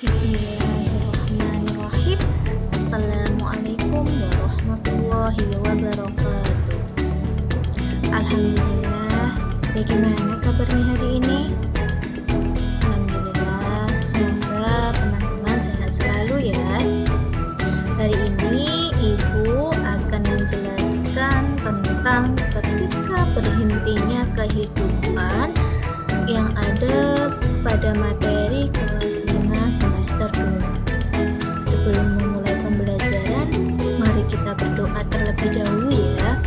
Bismillahirrahmanirrahim. Assalamualaikum warahmatullahi wabarakatuh. Alhamdulillah. Bagaimana kabarnya hari ini? Alhamdulillah. Semoga teman-teman sehat selalu ya. Hari ini Ibu akan menjelaskan tentang ketika berhentinya kehidupan yang ada pada materi kelas 5 semester 2. Sebelum memulai pembelajaran, mari kita berdoa terlebih dahulu ya.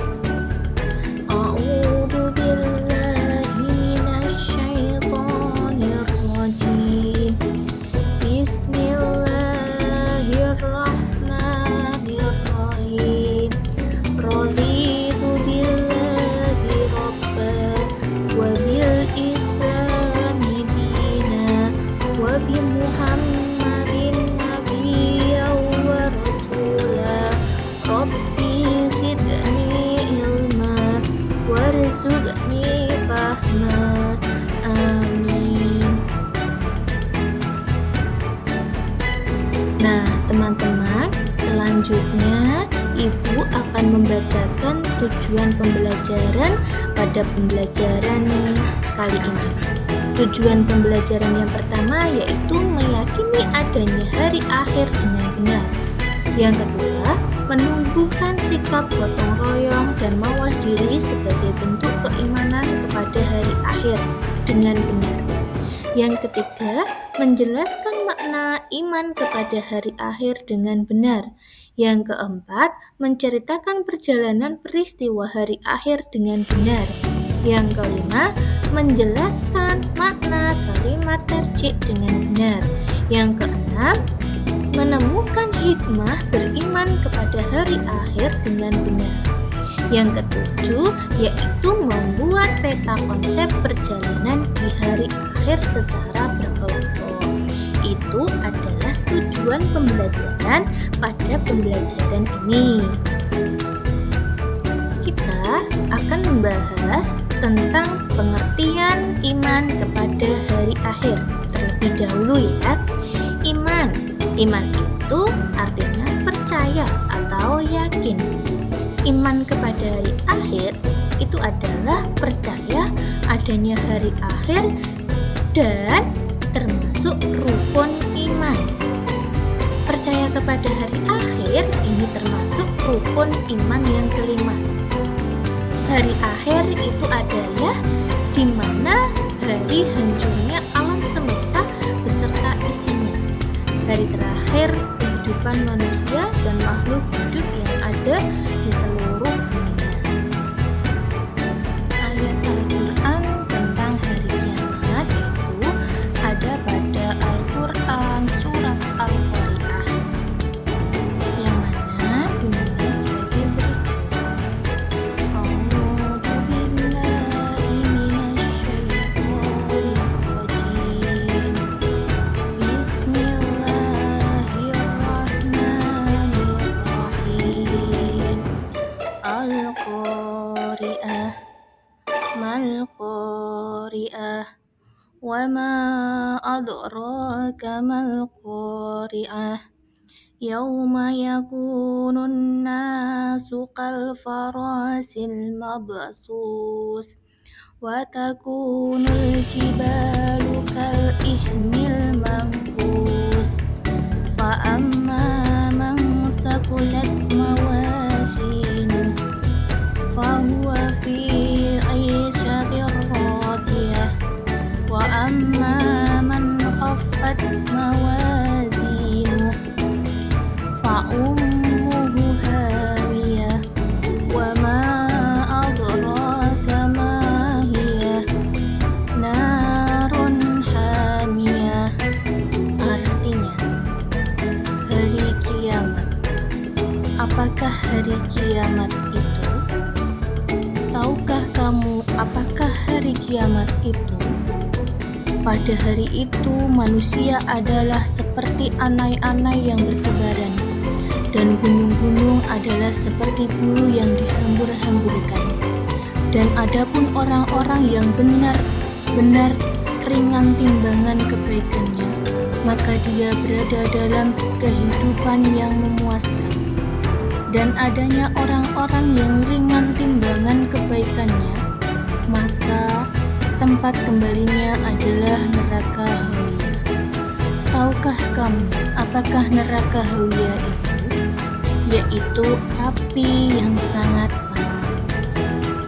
A'udzu billahi minasyaitonir rajim. Bismillahirrahmanirrahim. Raditu billahi rabban wa bil islami dina wa bi Muhammadin nabiyyan wa rasula. Rabbi zidni ilma warzuqni fahma. Amin. Nah, teman-teman, selanjutnya Ibu akan membacakan tujuan pembelajaran pada pembelajaran kali ini. Tujuan pembelajaran yang pertama yaitu meyakini adanya hari akhir dengan benar. Yang kedua, menumbuhkan sikap gotong royong dan mawas diri sebagai bentuk keimanan kepada hari akhir dengan benar. Yang ketiga, menjelaskan makna iman kepada hari akhir dengan benar. Yang keempat, menceritakan perjalanan peristiwa hari akhir dengan benar. Yang kelima, menjelaskan makna kalimat tarjih dengan benar. Yang keenam, menemukan hikmah beriman kepada hari akhir dengan benar. Yang ketujuh, yaitu membuat peta konsep perjalanan di hari akhir secara berkelompok. Itu adalah tujuan pembelajaran pada pembelajaran ini. Kita akan membahas tentang pengertian iman kepada hari akhir terlebih dahulu ya. Iman itu artinya percaya atau yakin. Iman kepada hari akhir itu adalah percaya adanya hari akhir dan termasuk rukun iman. Percaya kepada hari akhir ini termasuk rukun iman yang kelima. Hari akhir itu adalah di mana hari hancurnya alam semesta beserta isinya. Hari terakhir kehidupan manusia dan makhluk hidup yang ada di seluruh dunia. Ayat Al-Quran tentang hari kiamat itu ada pada Al-Quran surat Al-Qari'ah, yang mana bunyinya sebagai berikut. A'udzu billahi minasyaitonir rajim. Bismillahirrahmanirrahim. Al-Qari'ah, mal-Qari'ah, wa ma adraka mal-Qari'ah. Yauma yakunun nasu kal farasil mabthus wa takunul jibalu kal ihnil manfus. Fa amma man sakulat mawazinu fa huwa fi 'ishatin radiyah. Wa amma man khaffat mawazinu fa ummuhu hawiyah. Wa ma adraka ma hiya narun hamiyah. Artinya, hari kiamat. Apakah hari kiamat itu? Tahukah kamu apakah hari kiamat itu? Pada hari itu manusia adalah seperti anai-anai yang bertebaran, dan gunung-gunung adalah seperti bulu yang dihambur-hamburkan. Dan adapun orang-orang yang benar-benar ringan timbangan kebaikannya, maka dia berada dalam kehidupan yang memuaskan. Dan adanya orang-orang yang ringan timbangan kebaikannya, maka tempat kembalinya adalah neraka hawiyah. Tahukah kamu apakah neraka hawiyah itu? Yaitu api yang sangat panas.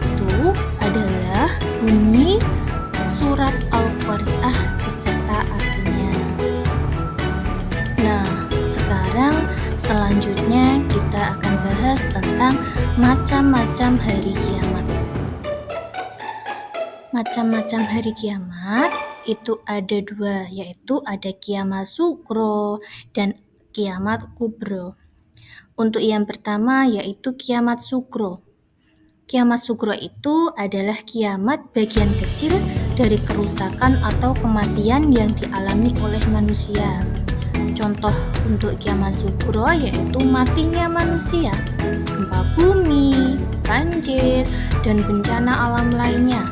Itu adalah bunyi surat Al-Qari'ah beserta artinya. Nah, sekarang selanjutnya kita akan bahas tentang macam-macam hari kiamat. Macam-macam hari kiamat itu ada dua, yaitu ada kiamat sugro dan kiamat kubro. Untuk yang pertama yaitu kiamat sugro. Kiamat sugro itu adalah kiamat bagian kecil dari kerusakan atau kematian yang dialami oleh manusia. Contoh untuk kiamat sugro yaitu matinya manusia, gempa bumi, banjir, dan bencana alam lainnya.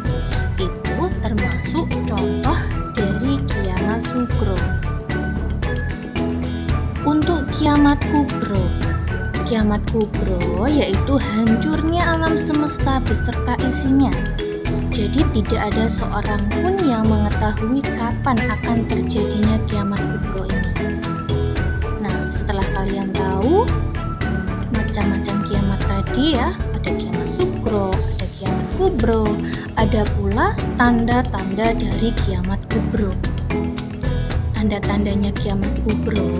Itu termasuk contoh dari kiamat sugro. Untuk kiamat kubro yaitu hancurnya alam semesta beserta isinya. Jadi tidak ada seorang pun yang mengetahui kapan akan terjadinya kiamat kubro ini. Nah, setelah kalian tahu macam-macam kiamat tadi ya, ada kiamat sugro, ada kiamat kubro, ada pula tanda-tanda dari kiamat kubro. Tanda-tandanya kiamat kubro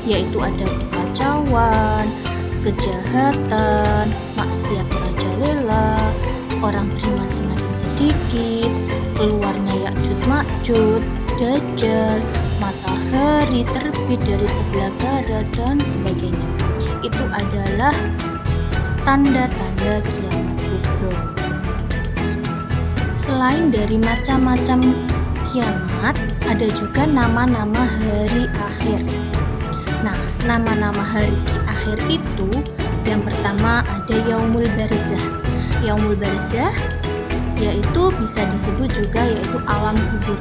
yaitu ada kekacauan, kejahatan, maksiat merajalela, orang beriman semakin sedikit, keluarnya Ya'juj Ma'juj, Dajjal, matahari terbit dari sebelah barat, dan sebagainya. Itu adalah tanda-tanda kiamat kubro. Selain dari macam-macam kiamat, ada juga nama-nama hari akhir. Nah, nama-nama hari akhir itu yang pertama ada Yaumul Barzah. Yaumul Barzah yaitu bisa disebut juga yaitu alam kubur.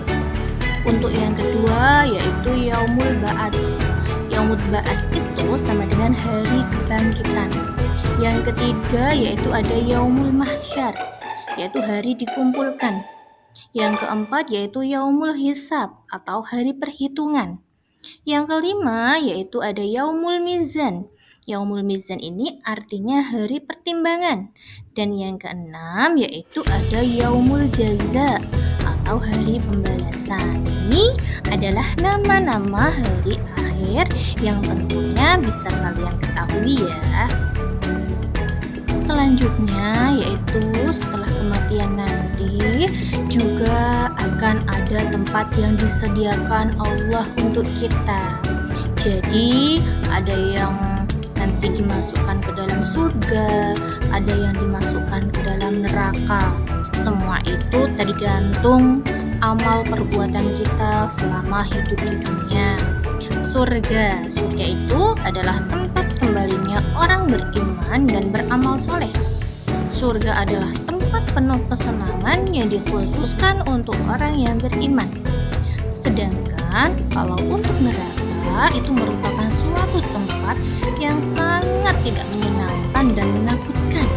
Untuk yang kedua yaitu Yaumul Ba'ats. Yaumul Ba'ats itu sama dengan hari kebangkitan. Yang ketiga yaitu ada Yaumul Mahsyar, yaitu hari dikumpulkan. Yang keempat yaitu Yaumul Hisab atau hari perhitungan. Yang kelima yaitu ada Yaumul Mizan. Yaumul Mizan ini artinya hari pertimbangan. Dan yang keenam yaitu ada Yaumul Jaza atau hari pembalasan. Ini adalah nama-nama hari akhir yang tentunya bisa kalian ketahui ya. Selanjutnya yaitu setelah kematian nanti juga akan ada tempat yang disediakan Allah untuk kita. Jadi ada yang nanti dimasukkan ke dalam surga, ada yang dimasukkan ke dalam neraka. Semua itu tergantung amal perbuatan kita selama hidup di dunia. Surga itu adalah tempat kembalinya orang beriman dan beramal soleh. Surga adalah tempat penuh kesenangan yang dikhususkan untuk orang yang beriman. Sedangkan kalau untuk neraka itu merupakan suatu tempat yang sangat tidak menyenangkan dan menakutkan.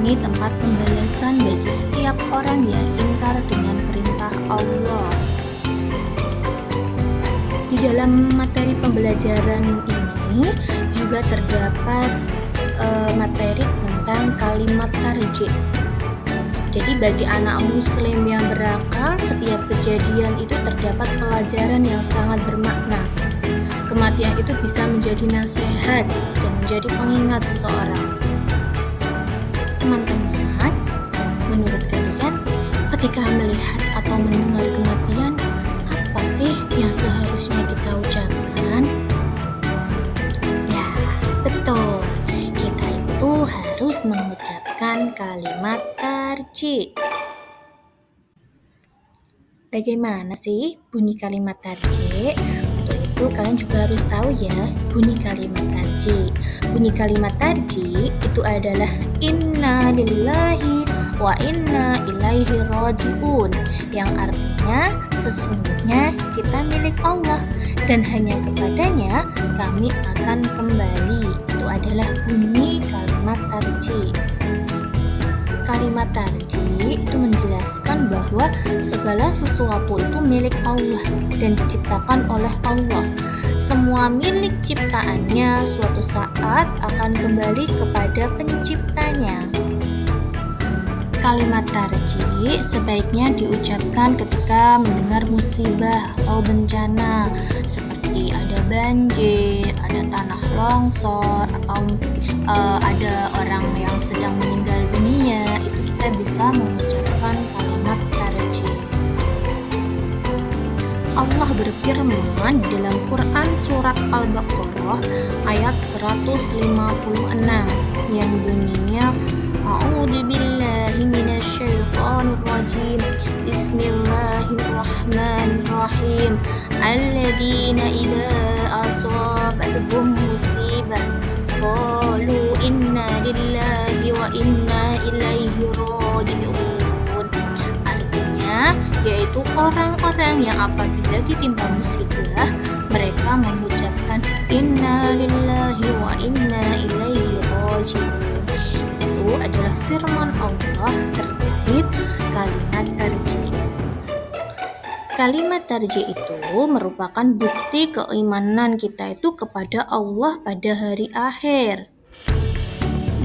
Ini tempat pembalasan bagi setiap orang yang ingkar dengan perintah Allah. Di dalam materi pembelajaran ini juga terdapat materi tentang kalimat tarjih. Jadi bagi anak muslim yang berakal, setiap kejadian itu terdapat pelajaran yang sangat bermakna. Kematian itu bisa menjadi nasihat dan menjadi pengingat seseorang. Teman-teman, menurut kalian ketika melihat atau mendengar kematian, apa sih yang seharusnya kita ucapkan? Ya, betul. Kita itu harus mengucapkan kalimat tarjih. Bagaimana sih bunyi kalimat tarjih? Untuk itu kalian juga harus tahu ya bunyi kalimat tarjih. Bunyi kalimat tarjih itu adalah inna lillahi wa inna ilaihi raji'un, yang artinya sesungguhnya kita milik Allah dan hanya kepadanya kami akan kembali. Itu adalah bunyi kalimat tarji. Kalimat tarji itu menjelaskan bahwa segala sesuatu itu milik Allah dan diciptakan oleh Allah. Semua milik ciptaannya suatu saat akan kembali kepada penciptanya. Kalimat tarji sebaiknya diucapkan ketika mendengar musibah atau bencana seperti ada banjir, ada tanah longsor, atau ada orang yang sedang meninggal dunia. Itu kita bisa mengucapkan kalimat tarji. Allah berfirman di dalam Quran surat Al-Baqarah ayat 156 yang bunyinya A'udzubillahi minasyaitonirrajim. Bismillahirrahmanirrahim. Alladzina idza asabatuhum musibah qalu inna lillahi wa inna ilaihi raji'un. Artinya yaitu orang-orang yang apabila ditimpa musibah mereka mengucapkan inna lillahi wa inna ilaihi raji'un. Itu adalah firman Allah terkait kalimat tarji. Kalimat tarji itu merupakan bukti keimanan kita itu kepada Allah pada hari akhir.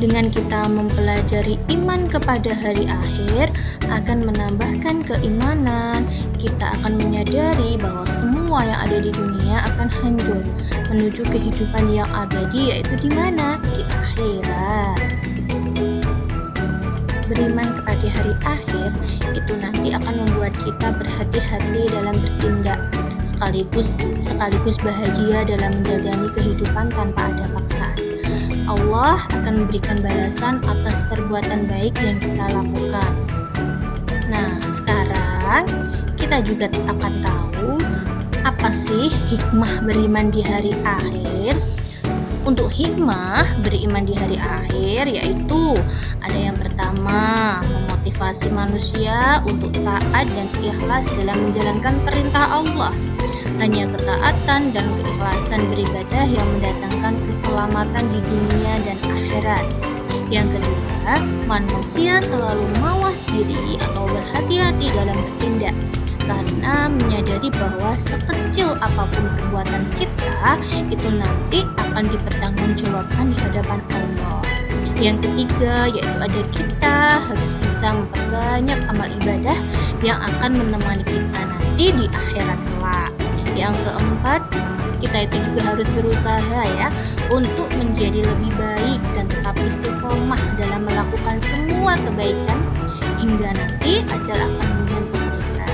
Dengan kita mempelajari iman kepada hari akhir akan menambahkan keimanan. Kita akan menyadari bahwa semua yang ada di dunia akan hancur menuju kehidupan yang abadi, yaitu di mana? Di akhirat. Beriman kepada hari akhir itu nanti akan membuat kita berhati-hati dalam bertindak, sekaligus bahagia dalam menjalani kehidupan tanpa ada paksaan. Allah akan memberikan balasan atas perbuatan baik yang kita lakukan. Nah, sekarang kita juga akan tahu apa sih hikmah beriman di hari akhir. Untuk hikmah beriman di hari akhir yaitu ada yang pertama, memotivasi manusia untuk taat dan ikhlas dalam menjalankan perintah Allah. Hanya ketaatan dan keikhlasan beribadah yang mendatangkan keselamatan di dunia dan akhirat. Yang kedua, manusia selalu mawas diri atau berhati-hati dalam bertindak karena menyadari bahwa sekecil apapun perbuatan kita itu nanti akan dipertanggungjawabkan di hadapan Allah. Yang ketiga yaitu ada kita harus bisa memperbanyak amal ibadah yang akan menemani kita nanti di akhirat kelak. Yang keempat, kita itu juga harus berusaha ya untuk menjadi lebih baik dan tetap istiqomah dalam melakukan semua kebaikan hingga nanti ajal akan menjemput kita.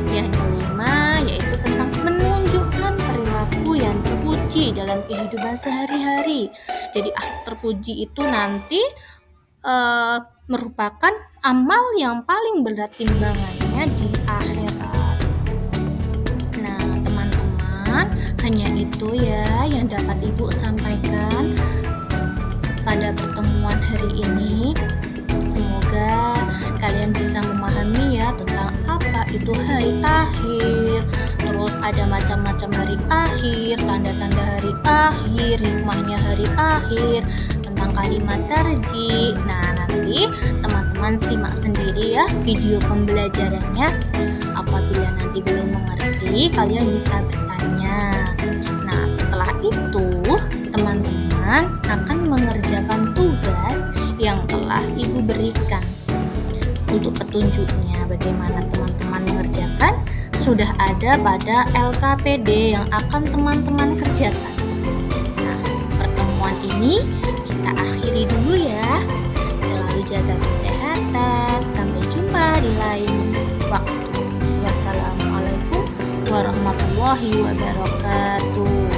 Yang kelima yaitu tentang menunjukkan perilaku yang terpuji dalam kehidupan sehari-hari. Jadi terpuji itu nanti merupakan amal yang paling berat timbangannya di akhirat. Hanya itu ya yang dapat Ibu sampaikan pada pertemuan hari ini. Semoga kalian bisa memahami ya tentang apa itu hari akhir. Terus ada macam-macam hari akhir, tanda-tanda hari akhir, hikmahnya hari akhir, tentang kalimat tarji. Nah, nanti teman-teman simak sendiri ya video pembelajarannya. Apabila nanti belum mengerti, kalian bisa bertanya. Nah, setelah itu teman-teman akan mengerjakan tugas yang telah Ibu berikan. Untuk petunjuknya bagaimana teman-teman mengerjakan sudah ada pada LKPD yang akan teman-teman kerjakan. Nah, pertemuan ini kita akhiri dulu ya. Selalu jaga kesehatan. Sampai jumpa di lain waktu. Wassalamualaikum warahmatullahi wabarakatuh.